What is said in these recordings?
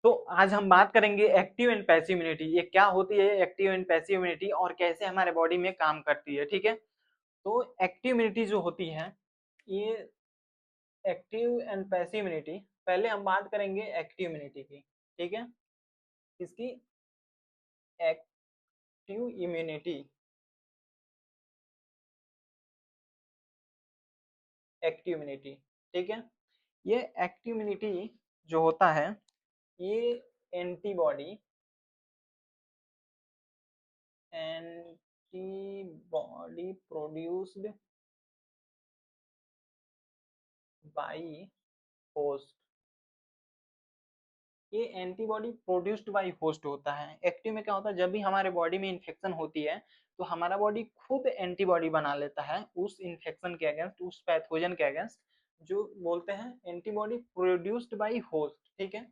तो आज हम बात करेंगे एक्टिव एंड पैसिव इम्यूनिटी, ये क्या होती है एक्टिव एंड पैसिव इम्यूनिटी और कैसे हमारे बॉडी में काम करती है। ठीक है, तो एक्टिव इम्यूनिटी जो होती है, ये एक्टिव एंड पैसिव इम्यूनिटी, पहले हम बात करेंगे एक्टिव इम्यूनिटी की। ठीक है, इसकी एक्टिव इम्यूनिटी, एक्टिव इम्यूनिटी, ठीक है, ये एक्टिव इम्यूनिटी जो होता है, ये antibody antibody produced by host, ये एंटीबॉडी प्रोड्यूस्ड बाय होस्ट होता है। एक्टिव में क्या होता है, जब भी हमारे बॉडी में इन्फेक्शन होती है तो हमारा बॉडी खुद एंटीबॉडी बना लेता है उस इन्फेक्शन के अगेंस्ट, उस पैथोजन के अगेंस्ट, जो बोलते हैं एंटीबॉडी प्रोड्यूस्ड बाय होस्ट। ठीक है,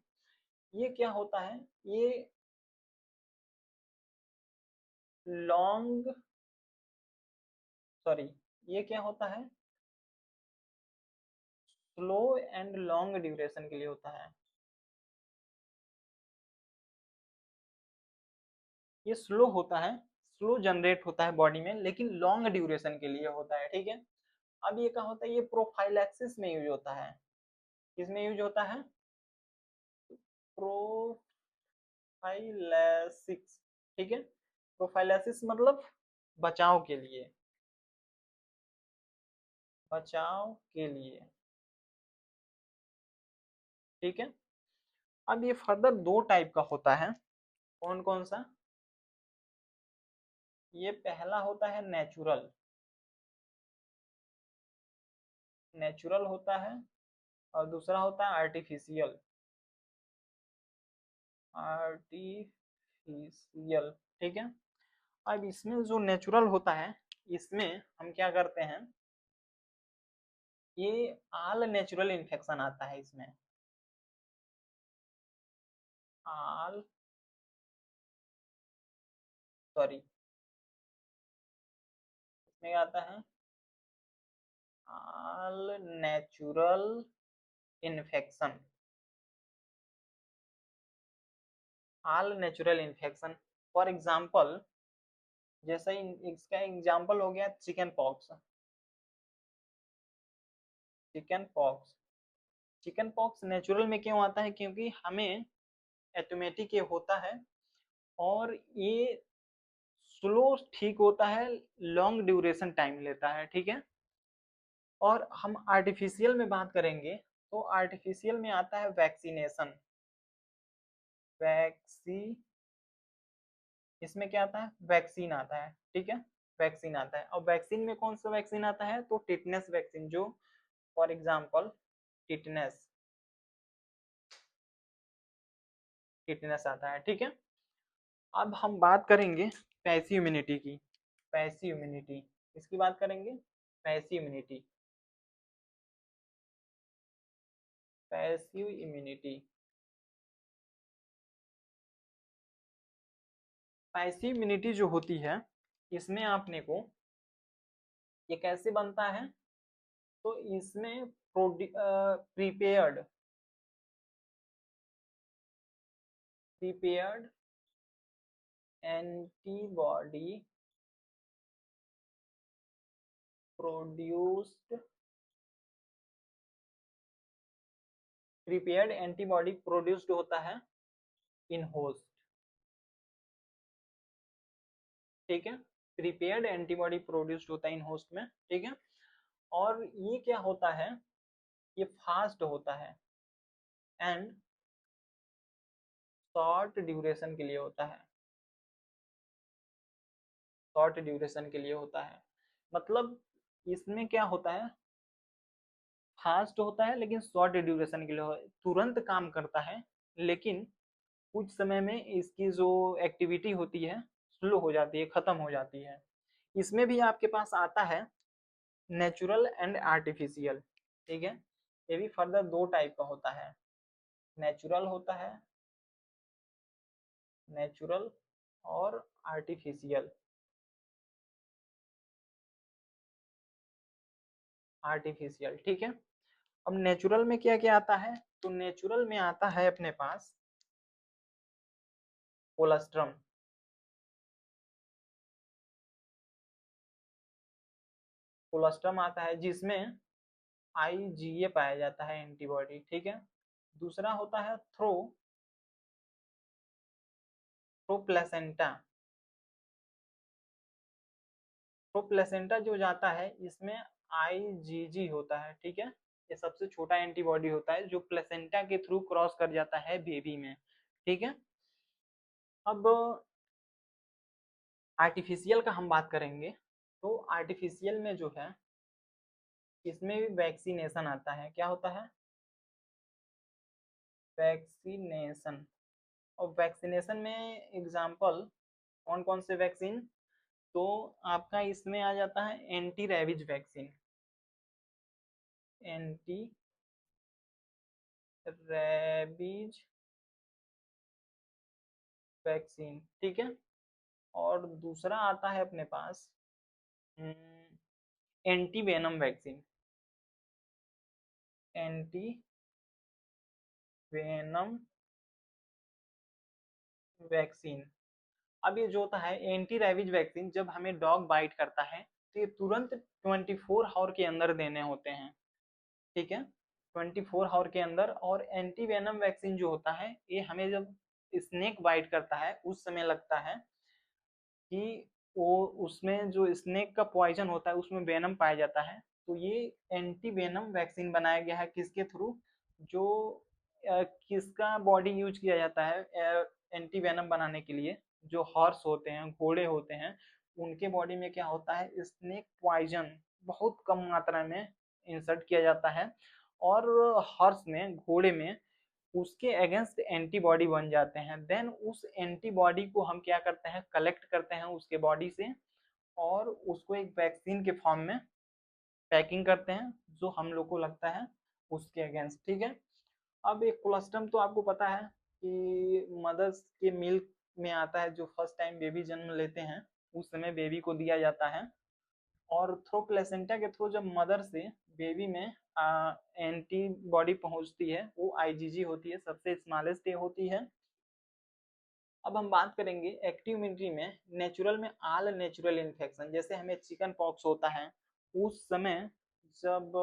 ये क्या होता है, ये लॉन्ग सॉरी ये क्या होता है, स्लो एंड लॉन्ग ड्यूरेशन के लिए होता है। ये स्लो होता है, स्लो जनरेट होता है बॉडी में, लेकिन लॉन्ग ड्यूरेशन के लिए होता है। ठीक है, अब ये क्या होता है, ये प्रोफाइलैक्सिस में यूज होता है। किसमें यूज होता है, प्रोफाइलैसिस। ठीक है, प्रोफाइलैसिस मतलब बचाव के लिए, बचाव के लिए। ठीक है, अब ये फर्दर दो टाइप का होता है। कौन कौन सा, ये पहला होता है नेचुरल, नेचुरल होता है, और दूसरा होता है आर्टिफिशियल, आर्टिफिशियल। ठीक है, अब इसमें जो नेचुरल होता है, इसमें हम क्या करते हैं, ये आल नेचुरल इन्फेक्शन आता है इसमें, आल सॉरी इसमें क्या आता है, all natural infection, all natural infection. For example, जैसे इसका एग्जाम्पल हो गया chicken pox, chicken pox. Chicken pox natural में क्यों आता है, क्योंकि हमें ऑटोमेटिक ये होता है और ये स्लो ठीक होता है, लॉन्ग ड्यूरेशन टाइम लेता है। ठीक है, और हम आर्टिफिशियल में बात करेंगे तो आर्टिफिशियल में आता है वैक्सीनेशन, वैक्सी इसमें क्या आता है, वैक्सीन आता है। ठीक है, वैक्सीन आता है, और वैक्सीन में कौन सा वैक्सीन आता है, तो टिटनेस वैक्सीन, जो फॉर एग्जांपल टिटनेस, टिटनेस आता है। ठीक है, अब हम बात करेंगे पैसिव इम्यूनिटी की, पैसिव इम्यूनिटी, इसकी बात करेंगे, passive immunity, passive immunity. Passive immunity जो होती है, इसमें आपने को ये कैसे बनता है, तो इसमें prepared, prepared antibody produced, prepared antibody produced होता है इन होस्ट। ठीक है, प्रीपेयर्ड एंटीबॉडी प्रोड्यूस्ड होता है इन होस्ट में। ठीक है, और ये क्या होता है, ये फास्ट होता है एंड शॉर्ट ड्यूरेशन के लिए होता है, शॉर्ट ड्यूरेशन के लिए होता है। मतलब इसमें क्या होता है, फास्ट होता है लेकिन शॉर्ट ड्यूरेशन के लिए, तुरंत काम करता है, लेकिन कुछ समय में इसकी जो एक्टिविटी होती है स्लो हो जाती है, खत्म हो जाती है। इसमें भी आपके पास आता है नेचुरल एंड आर्टिफिशियल। ठीक है, ये भी फर्दर दो टाइप का होता है, नेचुरल होता है, नेचुरल और आर्टिफिशियल, आर्टिफिशियल। ठीक है, अब नेचुरल में क्या क्या आता है, तो नेचुरल में आता है अपने पास कोलेस्ट्रम, कोलेस्ट्रम आता है जिसमें आईजीए पाया जाता है एंटीबॉडी, ठीक है। दूसरा होता है प्रोप्लेसेंटा, प्रोप्लेसेंटा जो जाता है इसमें आईजीजी होता है, ठीक है। ये सबसे छोटा एंटीबॉडी होता है जो प्लेसेंटा के थ्रू क्रॉस कर जाता है बेबी में, ठीक है। अब आर्टिफिशियल का हम बात करेंगे, तो आर्टिफिशियल में जो है इसमें भी वैक्सीनेशन आता है। क्या होता है? वैक्सीनेशन। और वैक्सीनेशन में एग्जाम्पल कौन कौन से वैक्सीन, तो आपका इसमें आ जाता है anti rabies vaccine, anti rabies vaccine, ठीक है। और दूसरा आता है अपने पास anti venom vaccine, anti venom vaccine. अब ये जो होता है एंटी रेबीज वैक्सीन, जब हमें डॉग बाइट करता है तो ये तुरंत 24 आवर के अंदर देने होते हैं, ठीक है, 24 आवर के अंदर। और एंटी वेनम वैक्सीन जो होता है ये हमें जब स्नेक बाइट करता है उस समय लगता है कि वो उसमें जो स्नेक का पॉइजन होता है उसमें वेनम पाया जाता है। तो ये एंटी वेनम वैक्सीन बनाया गया है किसके थ्रू, जो किसका बॉडी यूज किया जाता है एंटी वेनम बनाने के लिए, जो हॉर्स होते हैं, घोड़े होते हैं, उनके बॉडी में क्या होता है स्नेक पॉइजन बहुत कम मात्रा में इंसर्ट किया जाता है, और हॉर्स में, घोड़े में उसके अगेंस्ट एंटीबॉडी बन जाते हैं। देन उस एंटीबॉडी को हम क्या करते हैं, कलेक्ट करते हैं उसके बॉडी से, और उसको एक वैक्सीन के फॉर्म में पैकिंग करते हैं जो हम लोग को लगता है उसके अगेंस्ट, ठीक है। अब एक कोलेस्ट्रम तो आपको पता है कि मदर्स के मिल्क में आता है, जो फर्स्ट टाइम बेबी जन्म लेते हैं उस समय बेबी को दिया जाता है। और थ्रो प्लेसेंटा के थ्रू जब मदर से बेबी में एंटीबॉडी पहुंचती है वो आईजीजी होती है, सबसे स्मॉलेस्ट होती है। अब हम बात करेंगे एक्टिव इम्यूनिटी में, नेचुरल में ऑल नेचुरल इन्फेक्शन, जैसे हमें चिकन पॉक्स होता है उस समय जब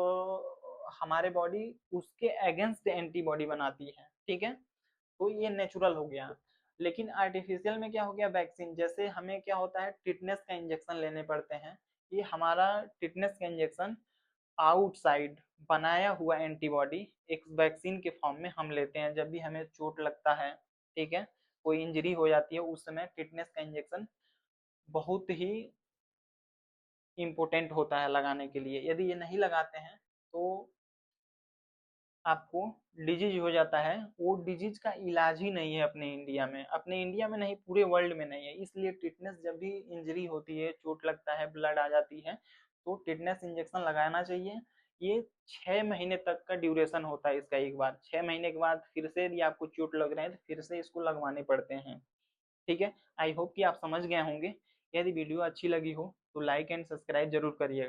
हमारे बॉडी उसके अगेंस्ट एंटीबॉडी बनाती है, ठीक है, तो ये नेचुरल हो गया। लेकिन आर्टिफिशियल में क्या हो गया, वैक्सीन, जैसे हमें क्या होता है टिटनेस का इंजेक्शन लेने पड़ते हैं, ये हमारा टिटनेस का इंजेक्शन आउटसाइड बनाया हुआ एंटीबॉडी एक वैक्सीन के फॉर्म में हम लेते हैं जब भी हमें चोट लगता है, ठीक है, कोई इंजरी हो जाती है उस समय टिटनेस का इंजेक्शन बहुत ही इम्पोर्टेंट होता है लगाने के लिए। यदि ये नहीं लगाते हैं तो आपको डिजीज हो जाता है, वो डिजीज का इलाज ही नहीं है अपने इंडिया में, अपने इंडिया में नहीं पूरे वर्ल्ड में नहीं है। इसलिए टिटनेस जब भी इंजरी होती है, चोट लगता है, ब्लड आ जाती है, तो टिटनेस इंजेक्शन लगाना चाहिए। ये 6 महीने तक का ड्यूरेशन होता है इसका, एक बार 6 महीने के बाद फिर से यदि आपको चोट लग रहे हैं तो फिर से इसको लगवाने पड़ते हैं, ठीक है। आई होप कि आप समझ गए होंगे। यदि वीडियो अच्छी लगी हो तो लाइक एंड सब्सक्राइब जरूर करिएगा।